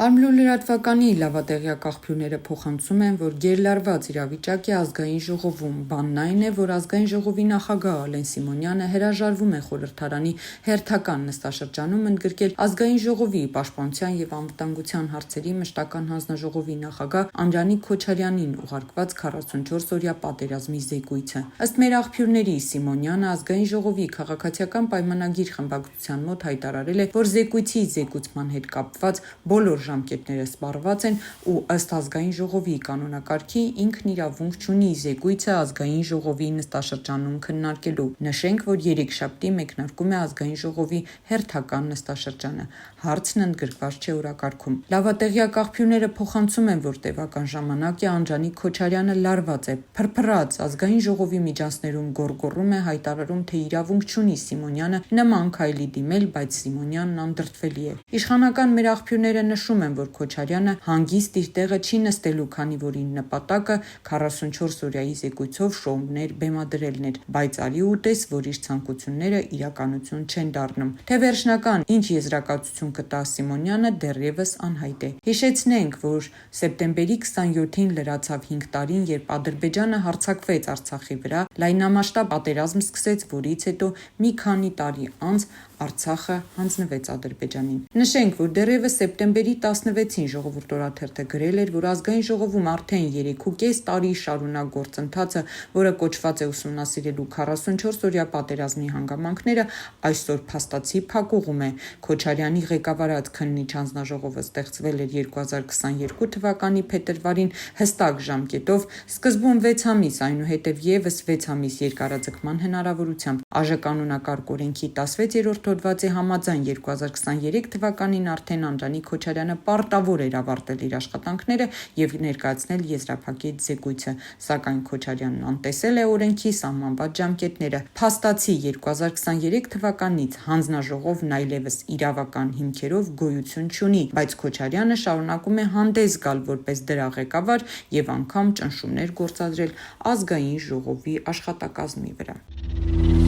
Արմլու լրատվականի լավատեղյակ աղբյուրները փոխանցում են, որ գերլարված իրավիճակ է Ազգային ժողովում։ Բանն այն է, որ Ազգային ժողովի նախագահ Ալեն Սիմոնյանը հրաժարվում է խորհրդարանի հերթական նստաշրջանում ընդգրկել Ազգային ժողովի պաշտպանության և անվտանգության հարցերի մշտական հանձնաժողովի նախագահ Անդրանիկ Քոչարյանին ուղարկված 44-օրյա պատերազմի զեկույցը։ Ըստ մեր աղբյուրների, Սիմոնյանը Ազգային ժողովի քաղաքացիական պայմանագիր խմբակցության մոտ հայտարարել է, որ զեկույցի զեկուցման հետ կապված բոլոր ժամկետները սպառված են ու ըստ Ազգային ժողովի կանոնակարգի ինքն իրավունք չունի զեկույցը Ազգային ժողովի նստաշրջանում քննարկելու։ Նշենք, որ երեքշաբթի մեկնարկում է Ազգային ժողովի հերթական նստաշրջանը։ Հարցն ընդգրկված չէ օրակարգում։ Լավատեղյակ աղբյուրները փոխանցում են, որ տևական ժամանակ է Անդրանիկ Քոչարյանը լարված է, փրփրած Ազգային ժողովի միջանցքներում գոռգոռում է, հայտարարում, թե իրավունք չունի Սիմոնյանը նման քայլի դիմել, բայց Սիմոնյանն անդրդվելի է։ Իշխանական մեր աղբյուրները նշում են, որ Քոչարյանը հանգիստ իր տեղը չի նստելու, քանի որ իր նպատակը 44-օրյայի զեկույցով շոուներ բեմադրելն էր, բայց արի ու տես, որ իր ցանկությունները իրականություն չեն դառնում։ Թե վերջնական ինչ եզրակացություն կտա Սիմոնյանը դեռևս անհայտ է։ Հիշեցնենք, որ սեպտեմբերի 27-ին լրացավ 5 տարին, երբ Ադրբեջանը հարձակվեց Արցախի վրա, լայնամասշտաբ պատերազմ սկսեց, որից հետո մի քանի տարի անց Արցախը հանձնվեց Ադրբեջանին։ Նշենք, որ դեռևս սեպտեմբերի 16-ին Ժողովուրդ օրաթերթը գրել էր, որ Ազգային ժողովում արդեն 3.5 տարի շարունակ գործընթացը, որը կոչված է ուսումնասիրելու 44-օրյա պատերազմի հանգամանքները, այսօր փաստացի փակուղում է։ Քոչարյանի ղեկավարած քննիչ հանձնաժողովը ստեղծվել էր 2022 թվականի փետրվարին հստակ ժամկետով, սկզբում 6 ամիս, այնուհետև ևս 6 ամիս երկարաձգման հնարավորությամբ։ ԱԺ կանոնակարգ օրենքի 16-րդ հոդվածի համաձայն 2023 թվականին արդեն Անդրանիկ Քոչարյանը պարտավոր էր ավարտել իր աշխատանքները և ներկայացնել եզրափակիչ զեկույցը, սակայն Քոչարյանն անտեսել է օրենքի սահմանված ժամկետները։ Փաստացի 2023 թվականից հանձնաժողովն այլևս իրավական հիմքերով գոյություն չունի, բայց Քոչարյանը շարունակում է հանդես գալ որպես դրա ղեկավար և անգամ ճնշումներ գործադրել Ազգային ժողովի աշխատակազմի վրա։